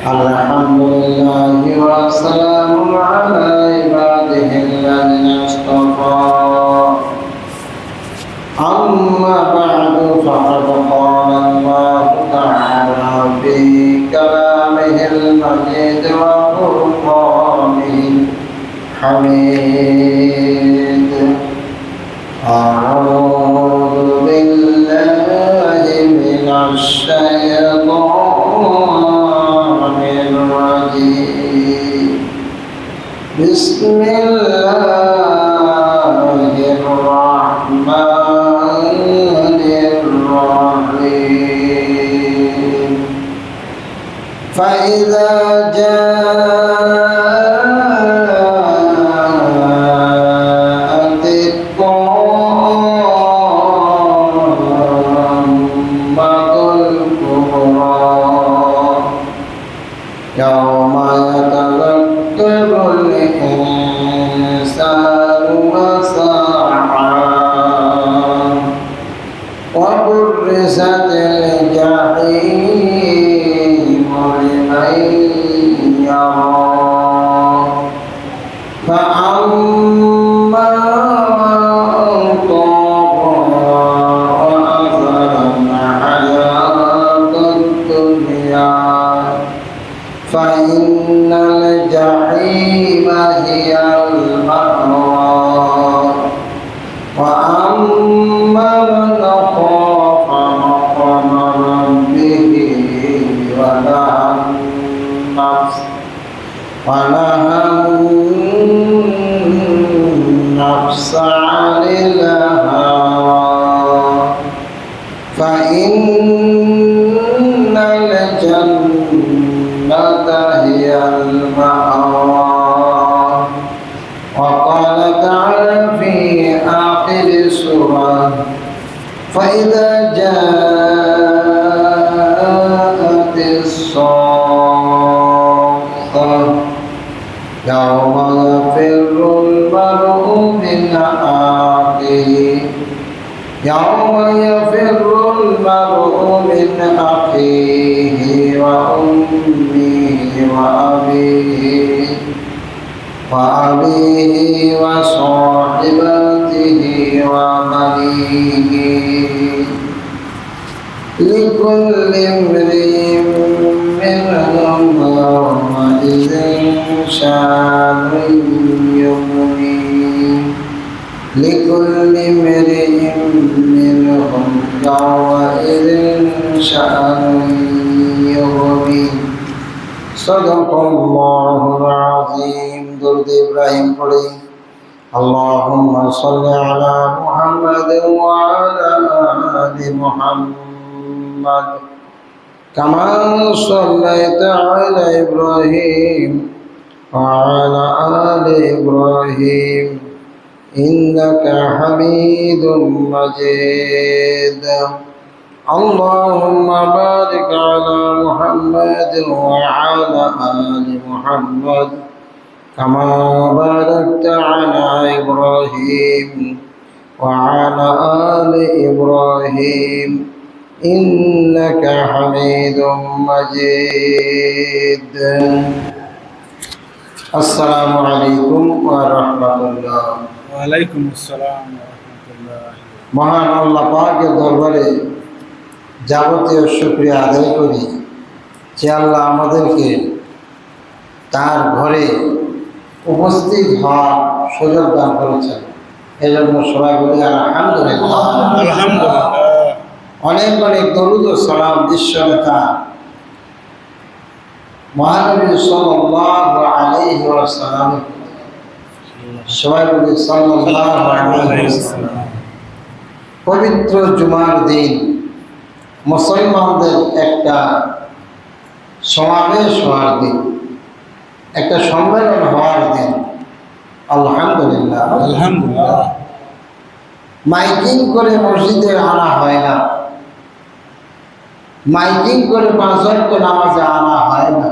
الحمد لله والسلام على عباده الذين اصطفى أما بعد فقد قال الله تعالى في كلامه المجيد وفرقانه الحميد أعوذ بالله من الشيطان الرجيم بسم الله الرحمن الرحيم فإذا جاءت الطامة الكبرى يوم يتذكر الإنسان وسعى وبرزت الجحيم لمن يرى فأما من طغى وآثر الحياة الدنيا فإن الجحيم هي المأوى وأما من خاف مقام ربه ونهى النفس عن الهوى فإن الجنة هي المأوى وقال تعالى في آخر السورة فإذا جاءت الصاخة يوم يفر المرء من أخيه وأمه وأبيه وصاحبته وبنيه لكل امرئ منهم يومئذ شأن يغنيه لكل امرئ منهم يومئذ شأن يغنيه صدق الله العظيم درود إبراهيم পড়ি اللهم صل على محمد وعلى آل محمد كما صليت على إبراهيم وعلى آل إبراهيم إنك حميد مجيد اللهم بارك على محمد وعلى آل محمد كما باركت على إبراهيم وعلى آل إبراهيم إنك حميد مجيد السلام عليكم ورحمة الله ওয়ালাইকুম আসসালাম ওয়া রাহমাতুল্লাহ। মহান আল্লাহ পাকের দরবারে যাবতীয় শুকরিয়া আদায় করি যে আল্লাহ আমাদেরকে তার ঘরে উপস্থিত হওয়ার সুযোগ দান করেছেন। এই জন্য সবাই বলি আলহামদুলিল্লাহ। আলহামদুলিল্লাহ। অনেক অনেক দরুদ ও সালাম বিশ্ব নেতা মহানবী সাল্লাল্লাহু আলাইহি ওয়াসাল্লাম সবাই বলি সাল্লাল্লাহু আলাইহি ওয়াসাল্লাম। পবিত্র জুমার দিন মুসলমানদের একটা সমাবেশ হওয়ার দিন, একটা সম্মেলন হওয়ার দিন। আলহামদুলিল্লাহ আলহামদুলিল্লাহ। মাইকিং করে মসজিদে আনা হয় না, মাইকিং করে 5 ওয়াক্ত নামাজে আনা হয় না।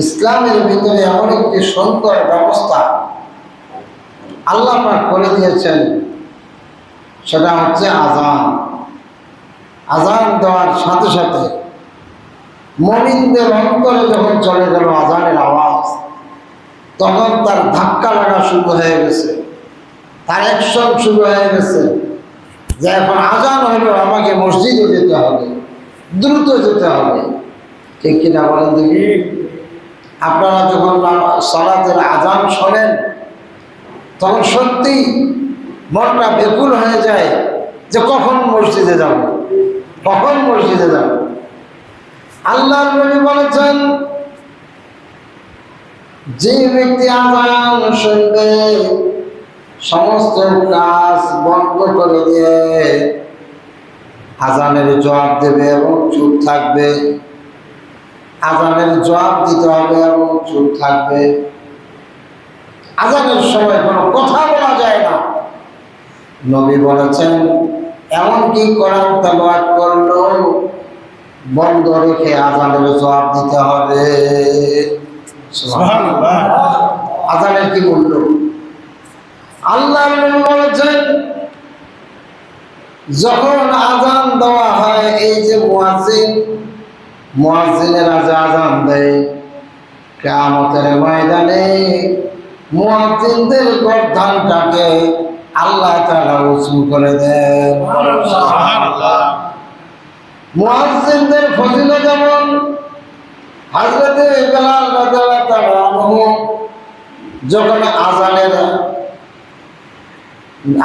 ইসলামের ভিতরে এমন একটি সুন্দর ব্যবস্থা আল্লাহ পাক করে দিয়েছেন, সেটা হচ্ছে আজান। আজান দেওয়ার সাথে সাথে মুমিনদের অন্তরে যখন চলে গেল আজানের আওয়াজ, তখন তার ধাক্কা লাগা শুরু হয়ে গেছে, তার অ্যাকশন শুরু হয়ে গেছে যে এখন আজান হলো, আমাকে মসজিদে যেতে হবে, দ্রুত যেতে হবে। ঠিক কিনা বলেন দেখি? আপনারা যখন সালাতের আজান শোনেন তখন সত্যি মনটা ব্যাকুল হয়ে যায় যে কখন মসজিদে যাব, কখন মসজিদে যাব। আল্লাহর নবী বলেছেন, যে ব্যক্তি আজান শুনবে সমস্ত কাজ বন্ধ করে দিয়ে আজানের জবাব দেবে এবং চুপ থাকবে, আজানের জবাব দিতে হবে এবং চুপ থাকবে। আজানের সময় কোনো কথা বলা যায় না। নবী বলেছেন, এমনকি কোরআন তেলাওয়াত করলো বন্ধ রেখে আজানের জবাব দিতে হবে। সুবহানাল্লাহ। আজানের কি মূল্য! আল্লাহ বলেছেন, যখন আজান দেওয়া হয়, এই যে মুয়াজ্জিনেরা যে আজান দেয়, কিয়ামতের ময়দানে মুয়াজ্জিনদের গর্দানটাকে আল্লাহ তাআলা উঁচু করে দেন। সুবহানাল্লাহ। মুয়াজ্জিনদের ফজিলত যেমন হযরত বেলাল রাদিয়াল্লাহু তাআলা আনহু যখন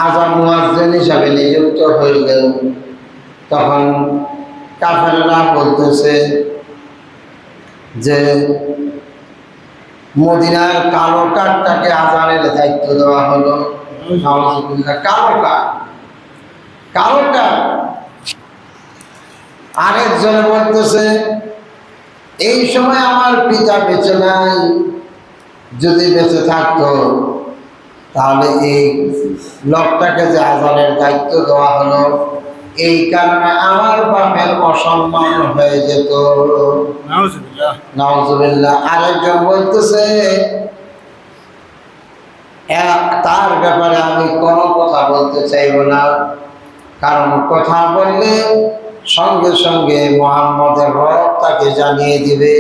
আজান মুয়াজ্জিন হিসাবে নিযুক্ত হইলেন, তখন কাফেররা বলতেছে যে মদিনার কালো কাঠটাকে আজানের দায়িত্ব দেওয়া হলো। নাউজুবিল্লাহ। কালো কাঠ। আরেকজন বলতেছে, এই সময় আমার পিতা বেঁচে নাই, যদি বেঁচে থাকতো তাহলে এই লোকটাকে যে আজানের দায়িত্ব দেওয়া হলো, এই কারণে আমার বাপের অসম্মান হয়ে যেত। নাউজুবিল্লাহ। নাউজুবিল্লাহ। আরেকজন বলতেছে, তার ব্যাপারে আমি কোনো কথা বলতে চাইব না, কারণ কথা বললে সঙ্গে সঙ্গে মুহাম্মদের রব তাকে জানিয়ে দিবে।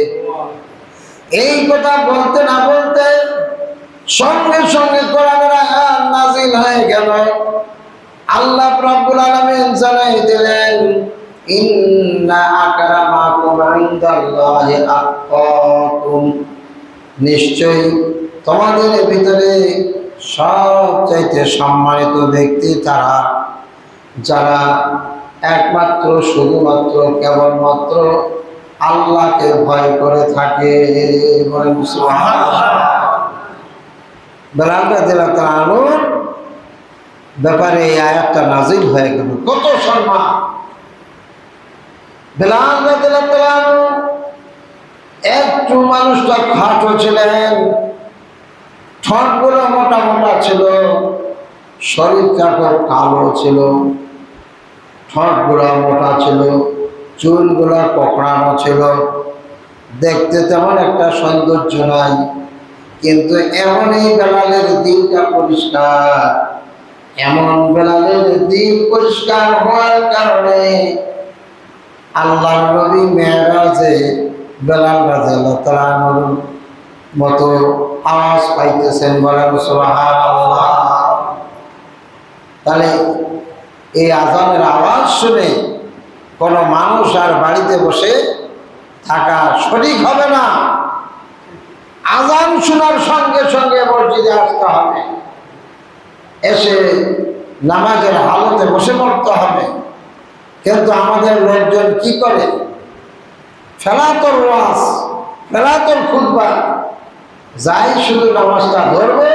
এই কথা বলতে না বলতে সঙ্গে সঙ্গে কোরআনের আয়াত নাযিল হয়ে গেল। আল্লাহ রাব্বুল আলামিন জানাই দিলেন, ইন্না আকরামাকুম ইনদাল্লাহি আতকাকুম, নিশ্চয়ই তোমাদের ভিতরে সবচাইতে সম্মানিত ব্যক্তি তারা, যারা একমাত্র শুধুমাত্র কেবলমাত্র আল্লাহকে ভয় করে থাকে। বলেন সুবহানাল্লাহ। বেলাল রাদিয়াল্লাহু তাআলা আনহুর ব্যাপারে এই আয়াতটা নাযিল হয়ে গেল। কত সম্মান! বেলাল রাদিয়াল্লাহু তাআলা আনহু একটু মানুষটা খাটো ছিলেন, ঠোঁটগুলো মোটা মোটা ছিল, শরীরটা খুব কালো ছিল, ঠোঁটগুলো মোটা ছিল, চুলগুলো কোঁকড়ানো ছিল, দেখতে তেমন একটা সৌন্দর্য নাই। কিন্তু এমনই বেলালের দিলটা পরিষ্কার, এমন বেলালের দিল পরিষ্কার হওয়ার কারণে আল্লাহর নবী মেরাজে বেলাল রাদিয়াল্লাহু তাআলা আনহুর মতো আওয়াজ পাইতেছেন। বলেন সুবহানাল্লাহ। তাহলে এই আজানের আওয়াজ শুনে কোনো মানুষ আর বাড়িতে বসে থাকা সঠিক হবে না। আজান শোনার সঙ্গে সঙ্গে মসজিদে আসতে হবে, এসে নামাজের হালতে বসে পড়তে হবে। কিন্তু আমাদের লোকজন কি করে? ফেলাতর ওয়াজ, ফেলাতর খুতবা, যাই শুধু নামাজটা ধরবে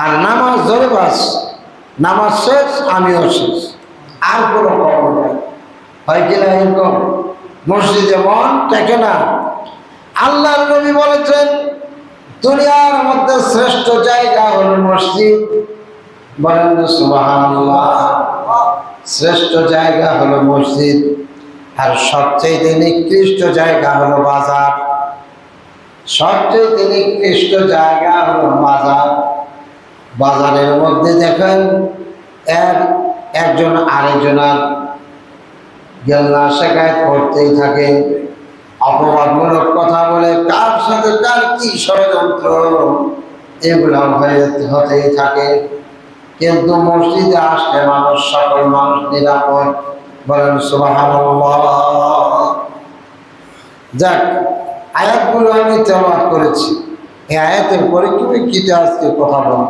আর নামাজ ধরে বাস, নামাজ শেষ আমিও শেষ, আর কোনো খবর নেই। হয় কিনা এরকম? মসজিদে মন টেকে না। আল্লাহর নবী বলেছেন, দুনিয়ার মধ্যে শ্রেষ্ঠ জায়গা হলো মসজিদ। বলেন সুবহানাল্লাহ। শ্রেষ্ঠ জায়গা হলো মসজিদ, আর সবচেয়ে নিকৃষ্ট জায়গা হলো বাজার। সবচেয়ে নিকৃষ্ট জায়গা হলো বাজার। বাজারের মধ্যে দেখেন একজন আরেকজনের গেল্লা শেখায়ত করতেই থাকে, অপবাদমূলক কথা বলে কার সাথে কার কি ষড়যন্ত্র এগুলো হতেই থাকে। কিন্তু মসজিদে আসলে মানুষ, সকল মানুষ নিরাপদ। বলেন সুবহানাল্লাহ। যাক, আয়াতগুলো আমি তেলাওয়াত করেছি। এই আয়াতের পরিপ্রেক্ষিতে আজকে কথা বলবো।